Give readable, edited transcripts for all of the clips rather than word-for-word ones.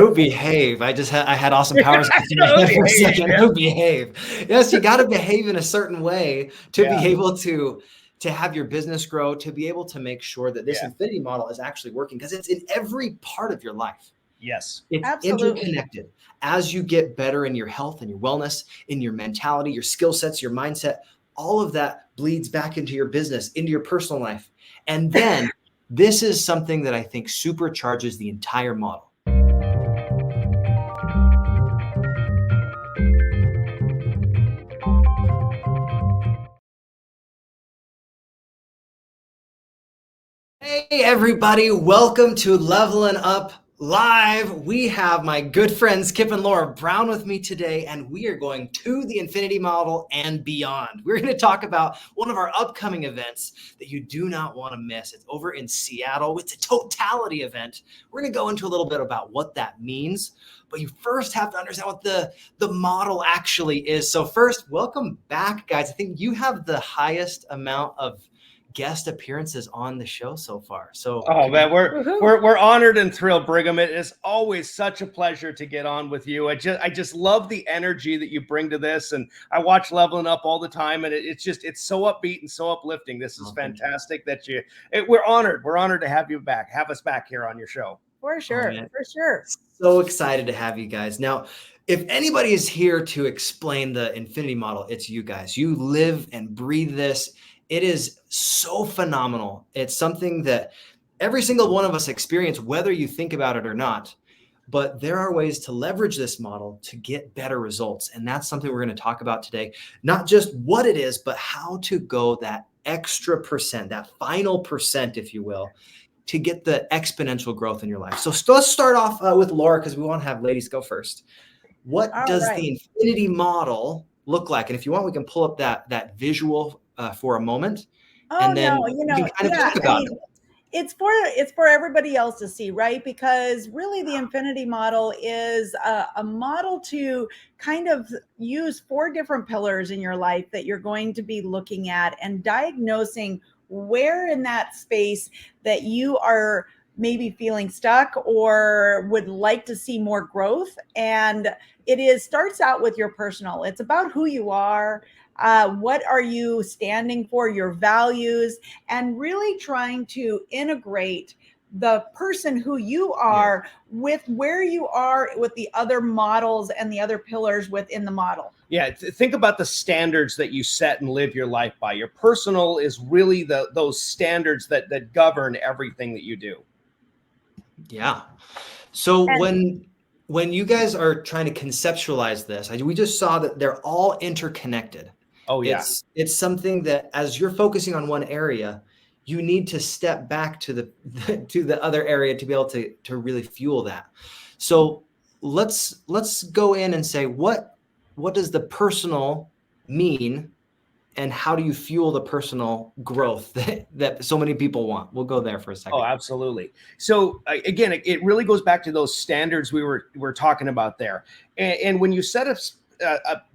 Oh, behave. I had awesome powers in my head for a second. Oh, behave. Yes, you got to behave in a certain way to be able to have your business grow, to be able to make sure that this infinity model is actually working, because it's in every part of your life. Yes. It's Absolutely interconnected. As you get better in your health and your wellness, in your mentality, your skill sets, your mindset, all of that bleeds back into your business, into your personal life. And then this is something that I think supercharges the entire model. Hey, everybody. Welcome to Levelin Up Live. We have my good friends Kip and Lora Brown with me today, and we are going to the infinity model and beyond. We're going to talk about one of our upcoming events that you do not want to miss. It's over in Seattle. It's a totality event. We're going to go into a little bit about what that means, but you first have to understand what the model actually is. So first, welcome back, guys. I think you have the highest amount of guest appearances on the show so far. So man, we're honored and thrilled, Brigham. It is always such a pleasure to get on with you. I just love the energy that you bring to this, and I watch Leveling Up all the time, and it's so upbeat and so uplifting. This is fantastic that we're honored to have us back here on your show. For sure. For sure. So excited to have you guys. Now, if anybody is here to explain the infinity model, it's you guys. You live and breathe this. It is so phenomenal. It's something that every single one of us experience, whether you think about it or not. But there are ways to leverage this model to get better results. And that's something we're going to talk about today. Not just what it is, but how to go that extra percent, that final percent, if you will, to get the exponential growth in your life. So let's start off with Lora, because we want to have ladies go first. What does the infinity model look like? And if you want, we can pull up that visual for a moment. And then we can kind of talk about it. It's for everybody else to see, right? Because really the infinity model is a model to kind of use 4 different pillars in your life that you're going to be looking at and diagnosing where in that space that you are maybe feeling stuck or would like to see more growth. And starts out with your personal. It's about who you are. What are you standing for, your values, and really trying to integrate the person who you are with where you are with the other models and the other pillars within the model. Yeah, think about the standards that you set and live your life by. Your personal is really those standards that govern everything that you do. Yeah. So when you guys are trying to conceptualize this, we just saw that they're all interconnected. Oh, yeah. It's something that as you're focusing on one area, you need to step back to the other area to be able to really fuel that. So let's go in and say, what does the personal mean, and how do you fuel the personal growth that so many people want? We'll go there for a second. Oh, absolutely. So again, it really goes back to those standards we were talking about there. And when you set up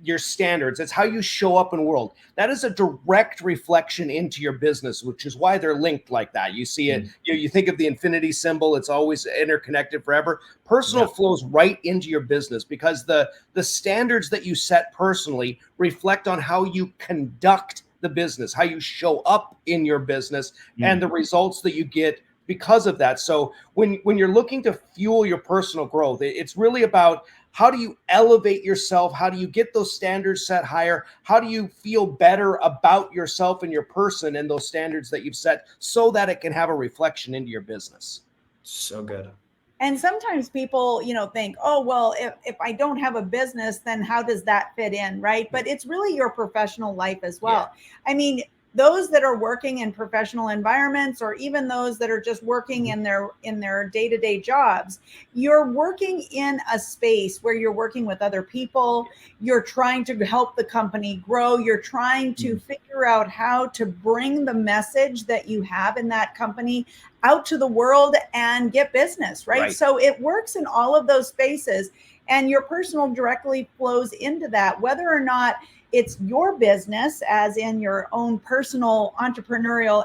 your standards, it's how you show up in the world. That is a direct reflection into your business, which is why they're linked like that. You see it, you think of the infinity symbol, it's always interconnected forever. Personal flows right into your business because the standards that you set personally reflect on how you conduct the business, how you show up in your business, and the results that you get because of that. So when you're looking to fuel your personal growth, it's really about how do you elevate yourself? How do you get those standards set higher? How do you feel better about yourself and your person and those standards that you've set so that it can have a reflection into your business? So good. And sometimes people, think, oh, well, if I don't have a business, then how does that fit in, right? But it's really your professional life as well. Yeah. I mean, those that are working in professional environments, or even those that are just working in their day-to-day jobs, you're working in a space where you're working with other people. You're trying to help the company grow. You're trying to figure out how to bring the message that you have in that company out to the world and get business, right? So it works in all of those spaces, and your personal directly flows into that, whether or not it's your business, as in your own personal entrepreneurial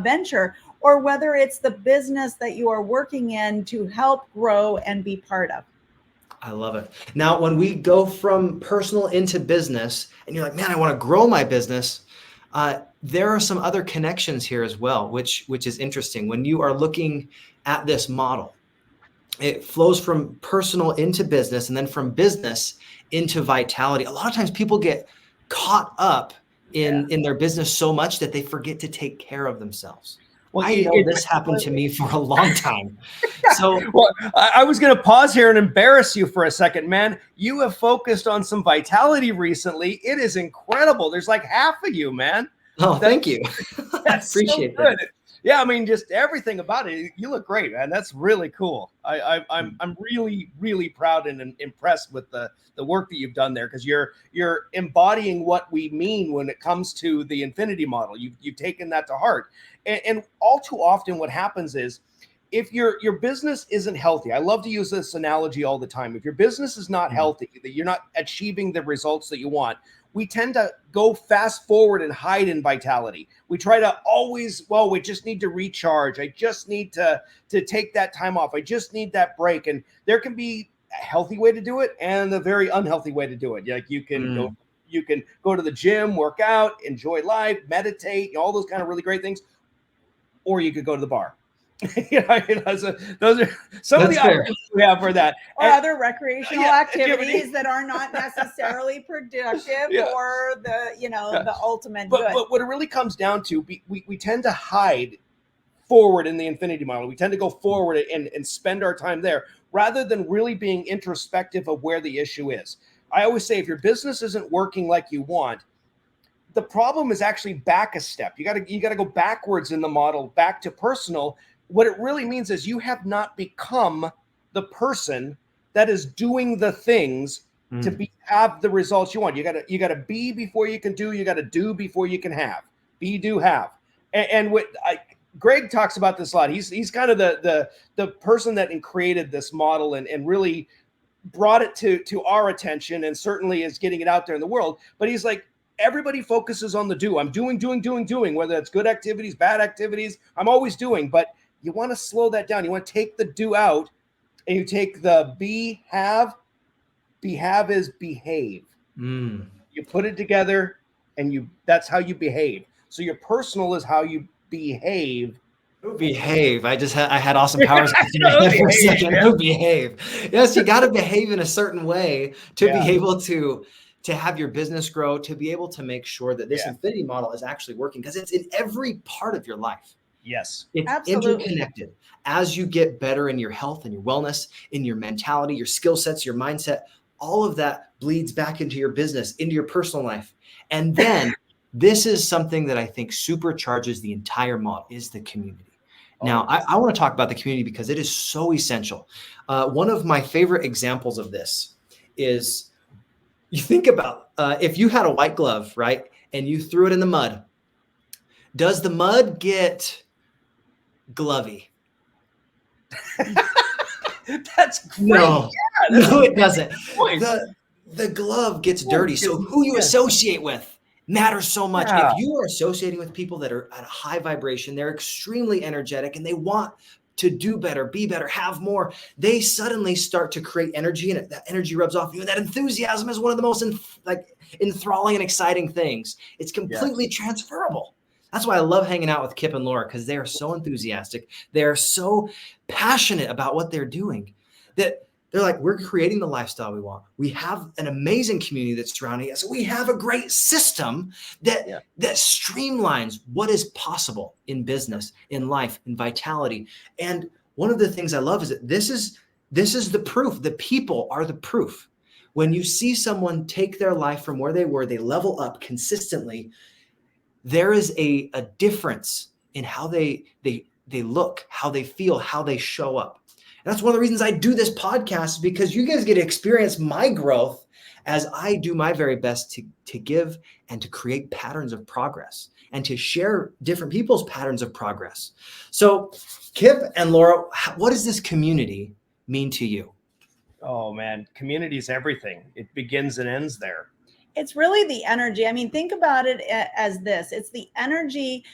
venture, or whether it's the business that you are working in to help grow and be part of. I love it. Now, when we go from personal into business and you're like, man, I want to grow my business, there are some other connections here as well, which is interesting. When you are looking at this model, it flows from personal into business and then from business into vitality. A lot of times people get caught up in their business so much that they forget to take care of themselves. Well, I know this happened to me for a long time. So, well, I was going to pause here and embarrass you for a second, man. You have focused on some vitality recently. It is incredible. There's like half of you, man. Thank you. I appreciate so that. Yeah, I mean, just everything about it. You look great, man. That's really cool. I'm really, really proud and impressed with the work that you've done there, because you're embodying what we mean when it comes to the infinity model. You've taken that to heart, and all too often what happens is, if your business isn't healthy, I love to use this analogy all the time. If your business is not healthy, that you're not achieving the results that you want, we tend to go fast forward and hide in vitality. We try to always, well, we just need to recharge. I just need to take that time off. I just need that break. And there can be a healthy way to do it and a very unhealthy way to do it. Like you can go to the gym, work out, enjoy life, meditate, all those kind of really great things. Or you could go to the bar. Those are some of the options we have for that. Or other recreational activities that are not necessarily productive or the ultimate good. But what it really comes down to, we tend to hide forward in the infinity model. We tend to go forward and spend our time there rather than really being introspective of where the issue is. I always say, if your business isn't working like you want, the problem is actually back a step. You got to go backwards in the model, back to personal. What it really means is you have not become the person that is doing the things to have the results you want. You got to be before you can do. You got to do before you can have. Be, do, have. And what Greg talks about this a lot. He's kind of the person that created this model and really brought it to our attention, and certainly is getting it out there in the world. But he's like, everybody focuses on the do. I'm doing, whether it's good activities, bad activities. I'm always doing, but you want to slow that down. You want to take the do out, and you take the be, have. Be, have is behave. You put it together, and that's how you behave. So your personal is how you behave. Behave. I had awesome powers for a second. Behave. Yes, you got to behave in a certain way to be able to have your business grow, to be able to make sure that this infinity model is actually working, because it's in every part of your life. Yes, it's absolutely interconnected. As you get better in your health and your wellness, in your mentality, your skill sets, your mindset, all of that bleeds back into your business, into your personal life. And then this is something that I think supercharges the entire model, is the community. Now, I want to talk about the community because it is so essential. One of my favorite examples of this is, you think about if you had a white glove, right, and you threw it in the mud, does the mud get glovey? That's great. No, no, it doesn't. The glove gets dirty. So who you associate with matters so much. If you are associating with people that are at a high vibration, they're extremely energetic and they want to do better, be better, have more, they suddenly start to create energy, and that energy rubs off you. And that enthusiasm is one of the most enthralling and exciting things. It's completely transferable. That's why I love hanging out with Kip and Lora, because they are so enthusiastic. They are so passionate about what they're doing that they're like, we're creating the lifestyle we want. We have an amazing community that's surrounding us. We have a great system that streamlines what is possible in business, in life, in vitality. And one of the things I love is that this is the proof. The people are the proof. When you see someone take their life from where they were, they level up consistently, there is a difference in how they look, how they feel, how they show up. And that's one of the reasons I do this podcast, because you guys get to experience my growth as I do my very best to give and to create patterns of progress and to share different people's patterns of progress. So Kip and Lora, what does this community mean to you? Oh man, community is everything. It begins and ends there. It's really the energy. I mean, think about it as this. It's the energy.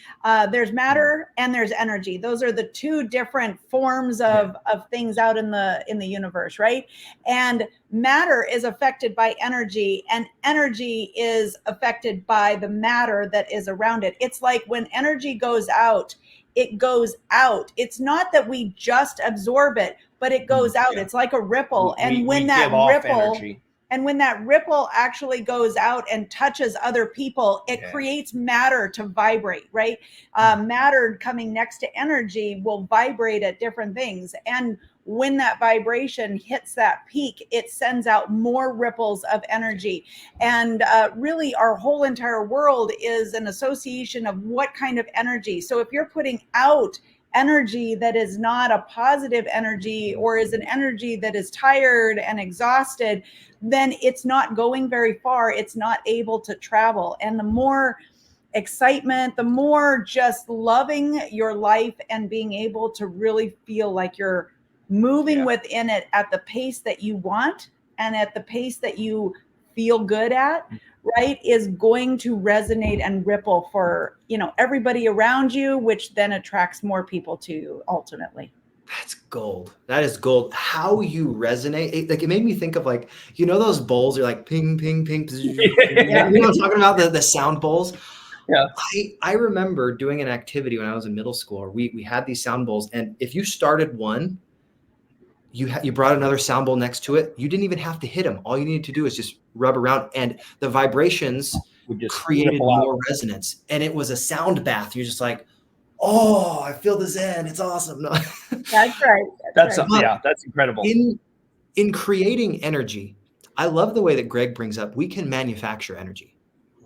There's matter and there's energy. Those are the two different forms of things out in the universe, right? And matter is affected by energy, and energy is affected by the matter that is around it. It's like when energy goes out, it goes out. It's not that we just absorb it, but it goes out. It's like a ripple. And when that ripple energy. And when that ripple actually goes out and touches other people, it creates matter to vibrate, right? Matter coming next to energy will vibrate at different things. And when that vibration hits that peak, it sends out more ripples of energy. And really, our whole entire world is an association of what kind of energy. So if you're putting out energy that is not a positive energy, or is an energy that is tired and exhausted, then it's not going very far. It's not able to travel. And the more excitement, the more just loving your life and being able to really feel like you're moving within it at the pace that you want and at the pace that you feel good at, right, is going to resonate and ripple for, everybody around you, which then attracts more people to you ultimately. That's gold. That is gold. How you resonate. It made me think of those bowls are like ping, ping, ping. You know what I'm talking about? The sound bowls. Yeah. I remember doing an activity when I was in middle school. We had these sound bowls, and if you started one, you brought another sound bowl next to it. You didn't even have to hit them. All you needed to do is just rub around, and the vibrations created more resonance. And it was a sound bath. You're just like, oh, I feel the Zen. It's awesome. No. That's right. That's incredible. In creating energy, I love the way that Greg brings up, we can manufacture energy.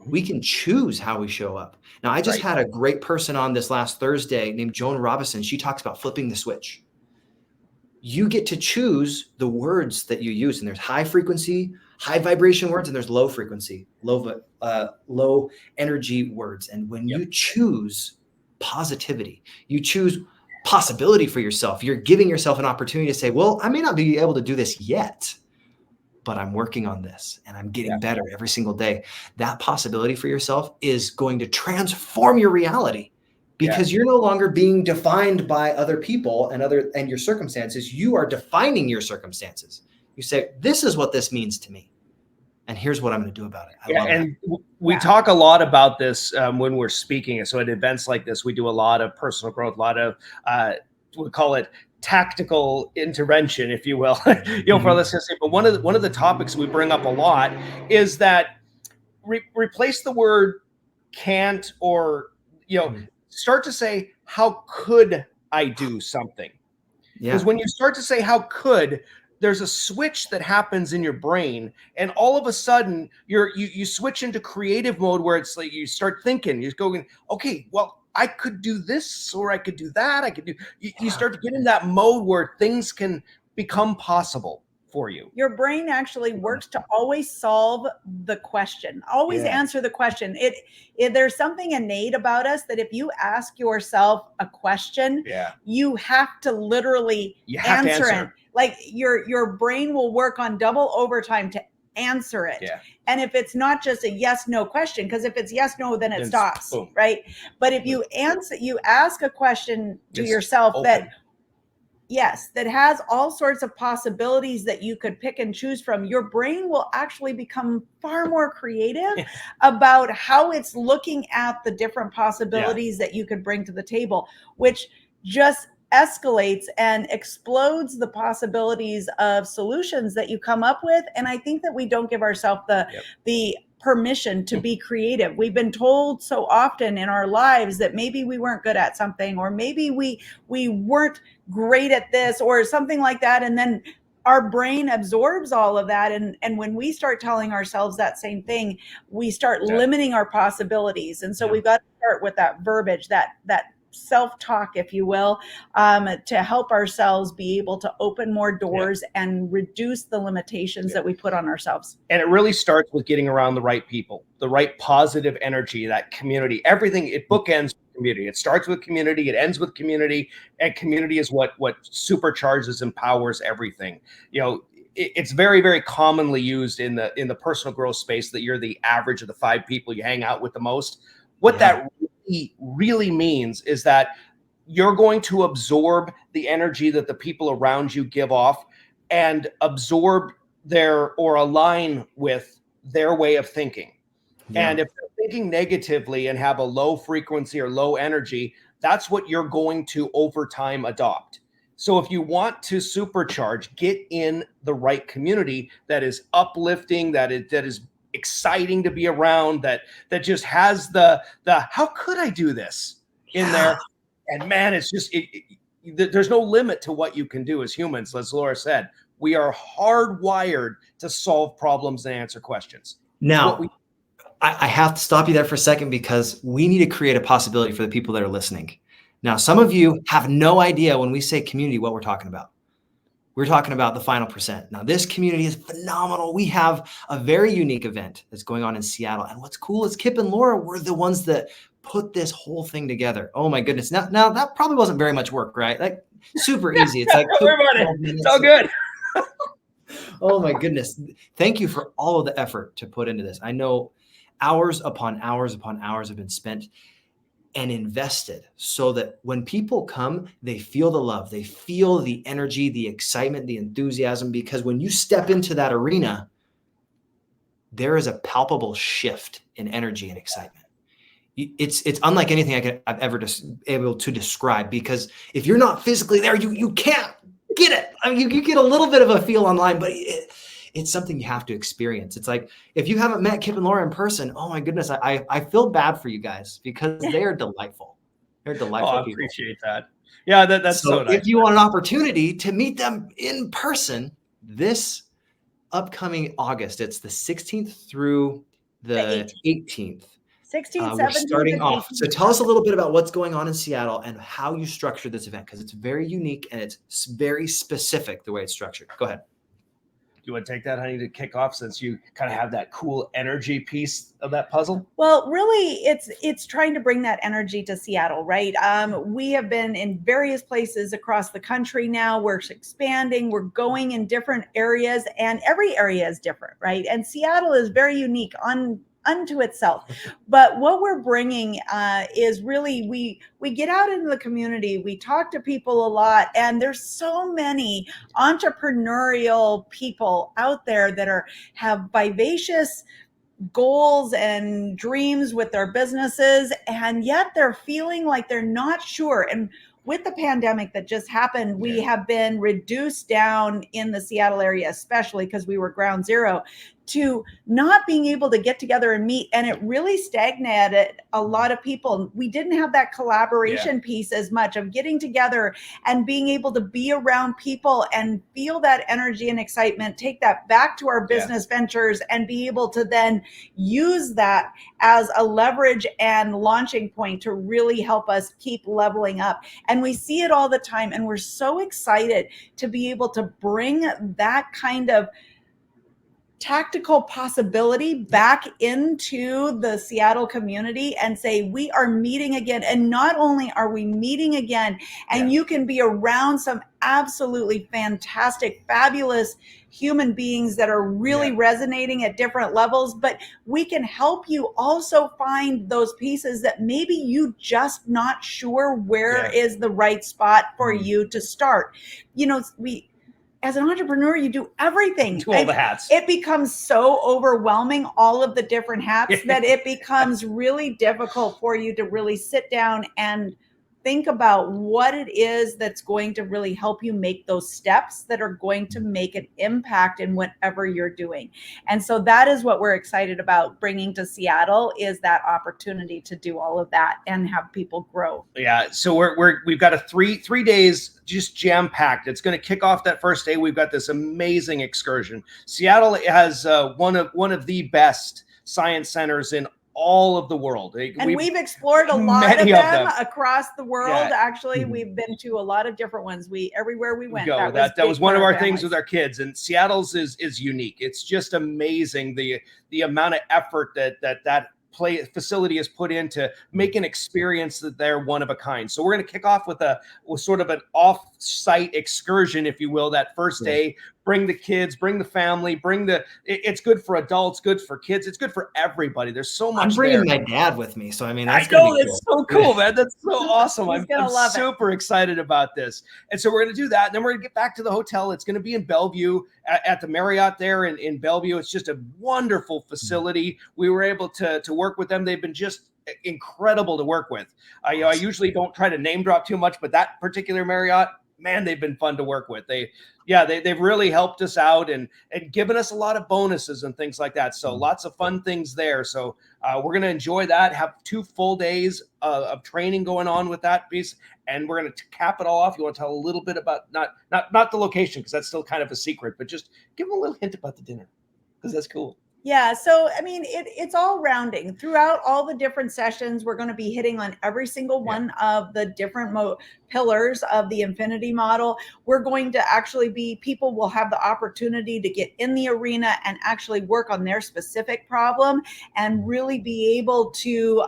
We can choose how we show up. Now, I just had a great person on this last Thursday named Joan Robinson. She talks about flipping the switch. You get to choose the words that you use, and there's high frequency, high vibration words, and there's low frequency, low energy words. And when you choose positivity, you choose possibility for yourself, you're giving yourself an opportunity to say, well, I may not be able to do this yet, but I'm working on this and I'm getting better every single day. That possibility for yourself is going to transform your reality, because you're no longer being defined by other people and your circumstances. You are defining your circumstances. You say, this is what this means to me, and here's what I'm going to do about it. I love that. We talk a lot about this when we're speaking. So at events like this, we do a lot of personal growth, a lot of, we call it tactical intervention, if you will, for listeners. But one of the topics we bring up a lot is that replace the word can't, or, start to say, how could I do something? Because when you start to say how could, there's a switch that happens in your brain, and all of a sudden you switch into creative mode, where it's like you start thinking, you're going, okay, well, I could do this, or I could do that. You start to get in that mode where things can become possible for you. Your brain actually works to always solve the question, always answer the question. There's something innate about us that if you ask yourself a question, you have to literally answer it. Like your brain will work on double overtime to answer it. And if it's not just a yes, no question, because if it's yes, no, then it stops, right? But if you ask a question to yourself that has all sorts of possibilities that you could pick and choose from, your brain will actually become far more creative about how it's looking at the different possibilities that you could bring to the table, which just escalates and explodes the possibilities of solutions that you come up with. And I think that we don't give ourselves the permission to be creative. We've been told so often in our lives that maybe we weren't good at something, or maybe we weren't great at this, or something like that. And then our brain absorbs all of that. And when we start telling ourselves that same thing, we start limiting our possibilities. And so we've got to start with that verbiage, that self-talk, if you will, to help ourselves be able to open more doors and reduce the limitations that we put on ourselves. And it really starts with getting around the right people, the right positive energy, that community. Everything, it bookends with community. It starts with community, it ends with community, and community is what supercharges, empowers everything. it's very, very commonly used in the personal growth space that you're the average of the 5 people you hang out with the most. What that really means is that you're going to absorb the energy that the people around you give off and absorb or align with their way of thinking. Yeah. And if they're thinking negatively and have a low frequency or low energy, that's what you're going to over time adopt. So if you want to supercharge, get in the right community that is uplifting, that is exciting to be around, that just has the how could I do this in there? And man, it's just there's no limit to what you can do as humans. As Lora said, we are hardwired to solve problems and answer questions. Now, I have to stop you there for a second because we need to create a possibility for the people that are listening. Now, some of you have no idea when we say community what we're talking about. We're talking about the final percent. Now, this community is phenomenal. We have a very unique event that's going on in Seattle. And what's cool is Kip and Lora were the ones that put this whole thing together. Oh my goodness. Now that probably wasn't very much work, right? Like super easy. It's like it's all good. Oh my goodness. Thank you for all of the effort to put into this. I know hours upon hours upon hours have been spent and invested so that when people come, they feel the love, they feel the energy, the excitement, the enthusiasm, because when you step into that arena, there is a palpable shift in energy and excitement. It's unlike anything I've ever able to describe, because if you're not physically there, you can't get it. I mean, you get a little bit of a feel online, but it's something you have to experience. It's like, if you haven't met Kip and Lora in person, oh my goodness, I feel bad for you guys because they are delightful. They're delightful people. I appreciate that. Yeah, that's so nice. If you want an opportunity to meet them in person this upcoming August, it's the 16th through the 18th. 16th, 17th. We're starting off. So tell us a little bit about what's going on in Seattle and how you structure this event, because it's very unique and it's very specific the way it's structured. Go ahead. You want to take that, honey, to kick off, since you kind of have that cool energy piece of that puzzle? Well, really, it's trying to bring that energy to Seattle, right? We have been in various places across the country now. We're expanding. We're going in different areas, and every area is different, right? And Seattle is very unique unto itself. But what we're bringing is really, we get out into the community, we talk to people a lot, and there's so many entrepreneurial people out there that have vivacious goals and dreams with their businesses, and yet they're feeling like they're not sure. And with the pandemic that just happened, we have been reduced down in the Seattle area, especially because we were ground zero, to not being able to get together and meet. And it really stagnated a lot of people. We didn't have that collaboration piece as much of getting together and being able to be around people and feel that energy and excitement, take that back to our business ventures, and be able to then use that as a leverage and launching point to really help us keep leveling up. And we see it all the time. And we're so excited to be able to bring that kind of tactical possibility back into the Seattle community and say, we are meeting again. And not only are we meeting again, and you can be around some absolutely fantastic, fabulous human beings that are really resonating at different levels, but we can help you also find those pieces that maybe you just not sure where is the right spot for you to start. You know, as an entrepreneur, you do everything. Do all the hats. It becomes so overwhelming, all of the different hats, that it becomes really difficult for you to really sit down and think about what it is that's going to really help you make those steps that are going to make an impact in whatever you're doing. And so that is what we're excited about bringing to Seattle, is that opportunity to do all of that and have people grow. Yeah. So we've got a three days just jam packed. It's going to kick off that first day. We've got this amazing excursion. Seattle has one of the best science centers in all of the world. And we've explored a lot of them across the world. Actually, we've been to a lot of different ones. Everywhere we went, that was one of our things with our kids. And Seattle's is unique. It's just amazing the amount of effort that facility is put in to make an experience that they're one of a kind. So we're going to kick off with sort of an off-site excursion, if you will, that first day, bring the kids, bring the family, it's good for adults, good for kids. It's good for everybody. There's so much I'm bringing there. my dad with me. So, I mean, I that's going to know, be that's cool. so cool, man. That's so awesome. He's I'm gonna love it. super excited about this. And so we're going to do that. And then we're going to get back to the hotel. It's going to be in Bellevue at the Marriott there in Bellevue. It's just a wonderful facility. We were able to work with them. They've been just incredible to work with. I usually don't try to name drop too much, but that particular Marriott, man, they've been fun to work with. They've really helped us out and given us a lot of bonuses and things like that. So lots of fun things there. So we're going to enjoy that, have 2 full days of training going on with that piece. And we're going to cap it all off. You want to tell a little bit about not the location, because that's still kind of a secret, but just give them a little hint about the dinner, because that's cool. Yeah. So, I mean, it's all rounding throughout all the different sessions. We're going to be hitting on every single one of the different pillars of the infinity model. We're going to actually people will have the opportunity to get in the arena and actually work on their specific problem and really be able to,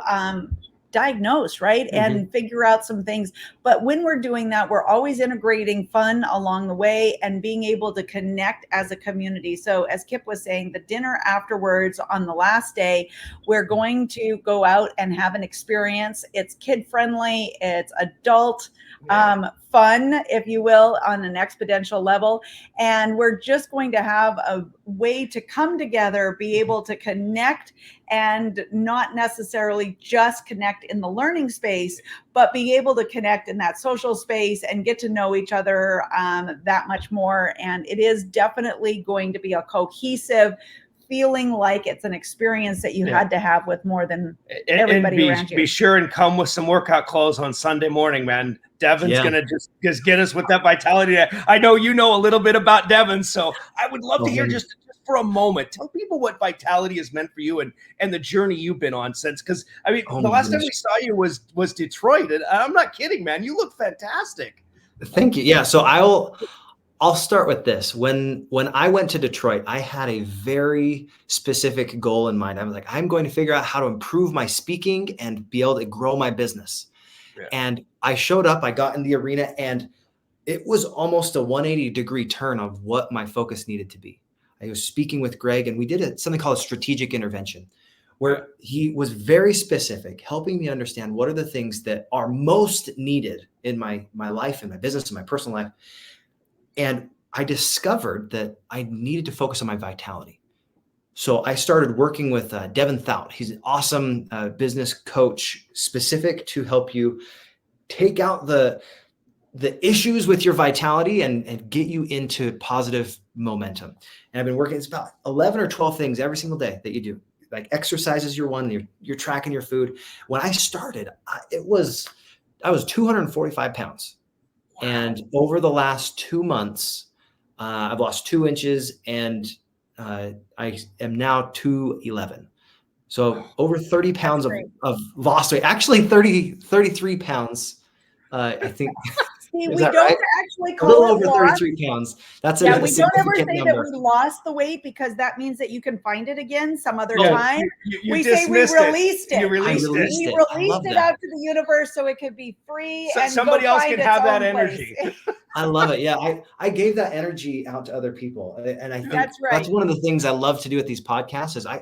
diagnose, right? And figure out some things. But when we're doing that, we're always integrating fun along the way and being able to connect as a community. So as Kip was saying, the dinner afterwards on the last day, we're going to go out and have an experience. It's kid friendly, it's adult fun, if you will, on an exponential level. And we're just going to have a way to come together, be able to connect, and not necessarily just connect in the learning space, but be able to connect in that social space and get to know each other that much more. And it is definitely going to be a cohesive feeling, like it's an experience that you had to have with more than everybody around you. Be sure and come with some workout clothes on Sunday morning, man. Devin's going to just get us with that vitality. I know you know a little bit about Devin, so I would love to hear just for a moment, tell people what vitality has meant for you and the journey you've been on since. Because I mean, the last time we saw you was Detroit, and I'm not kidding, man. You look fantastic. Thank you. Yeah. So I'll start with this. When I went to Detroit, I had a very specific goal in mind. I was like, I'm going to figure out how to improve my speaking and be able to grow my business. Yeah. And I showed up, I got in the arena, and it was almost a 180-degree turn of what my focus needed to be. I was speaking with Greg, and we did something called a strategic intervention, where he was very specific, helping me understand what are the things that are most needed in my life, in my business, in my personal life. And I discovered that I needed to focus on my vitality. So I started working with Devin Thout. He's an awesome business coach, specific to help you take out the issues with your vitality and get you into positive momentum. And I've been working, it's about 11 or 12 things every single day that you do. Like exercises, you're one, you're tracking your food. When I started, I was 245 pounds. Wow. And over the last 2 months, I've lost 2 inches, and I am now 211. So over 30 pounds of lost weight, actually 33 pounds. I think. See, we don't actually call it a little over 33 pounds. That's we don't ever say number. That we lost the weight, because that means that you can find it again some other time. We say we released it. You released it. We released it out to the universe so it could be free. So and somebody else can have that energy. I love it. Yeah, I gave that energy out to other people, and I think that's one of the things I love to do with these podcasts. Is I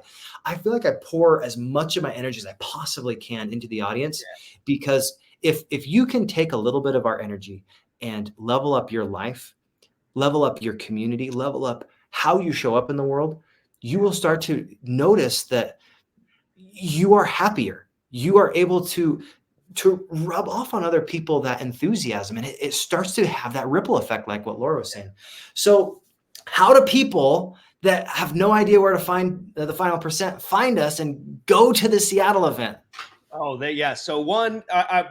feel like I pour as much of my energy as I possibly can into the audience, because if you can take a little bit of our energy and level up your life, level up your community, level up how you show up in the world, you will start to notice that you are happier. You are able to rub off on other people that enthusiasm, and it starts to have that ripple effect, like what Lora was saying. So how do people that have no idea where to find the final percent find us and go to the Seattle event? Oh, So one,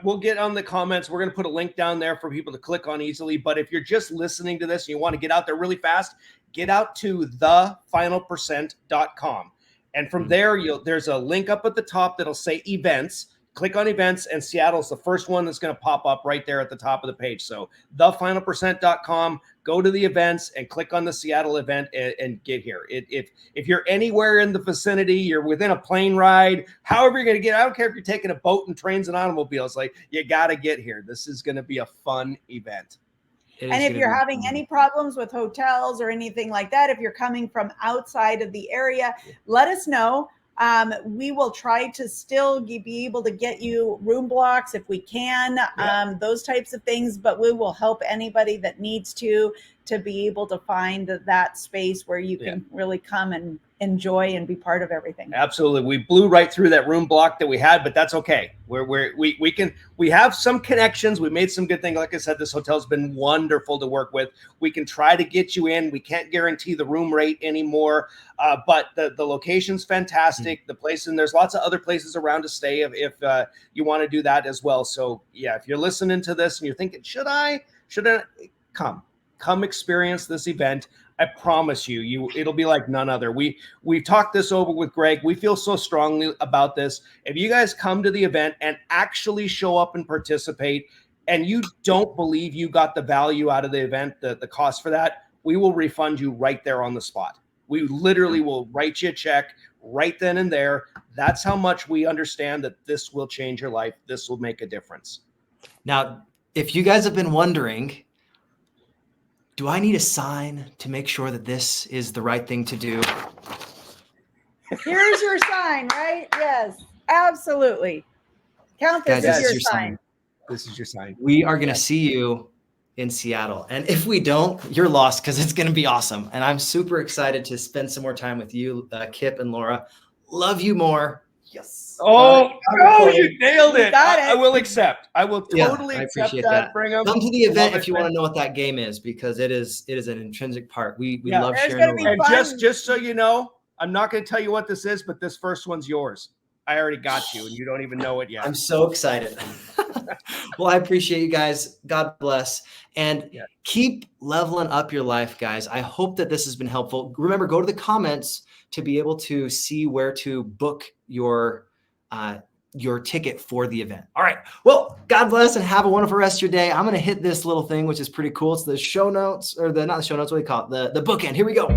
we'll get on the comments. We're going to put a link down there for people to click on easily. But if you're just listening to this and you want to get out there really fast, get out to thefinalpercent.com. And from there, there's a link up at the top that'll say events. Click on events, and Seattle's the first one that's going to pop up right there at the top of the page. So thefinalpercent.com, go to the events and click on the Seattle event and get here. If you're anywhere in the vicinity, you're within a plane ride, however you're going to get, I don't care if you're taking a boat and trains and automobiles, like, you got to get here. This is going to be a fun event. And if you're having any problems with hotels or anything like that, if you're coming from outside of the area, let us know. We will try to still be able to get you room blocks if we can, those types of things, but we will help anybody that needs to be able to find that space where you can really come and enjoy and be part of everything. Absolutely. We blew right through that room block that we had, but that's okay. We have some connections. We made some good things. Like I said, this hotel's been wonderful to work with. We can try to get you in. We can't guarantee the room rate anymore, but the location's fantastic. The place, and there's lots of other places around to stay if you want to do that as well. So yeah, if you're listening to this and you're thinking, should I come experience this event? I promise you, it'll be like none other. We talked this over with Greg. We feel so strongly about this. If you guys come to the event and actually show up and participate, and you don't believe you got the value out of the event, the cost for that, we will refund you right there on the spot. We literally will write you a check right then and there. That's how much we understand that this will change your life. This will make a difference. Now, if you guys have been wondering, do I need a sign to make sure that this is the right thing to do? Here's your sign, right? Yes, absolutely. Count this as your sign. This is your sign. We are going to see you in Seattle. And if we don't, you're lost, because it's going to be awesome. And I'm super excited to spend some more time with you, Kip and Lora. Love you more. Yes. Oh, you nailed it. I will accept. I will totally accept that. Brigham. Come to the event if you want to know what that game is, because it is an intrinsic part. We love sharing. And just so you know, I'm not going to tell you what this is, but this first one's yours. I already got you, and you don't even know it yet. I'm so excited. Well, I appreciate you guys. God bless. And keep leveling up your life, guys. I hope that this has been helpful. Remember, go to the comments to be able to see where to book your ticket for the event. All right. Well, God bless and have a wonderful rest of your day. I'm going to hit this little thing, which is pretty cool. It's the show notes, or not the show notes. What do you call it? The bookend. Here we go.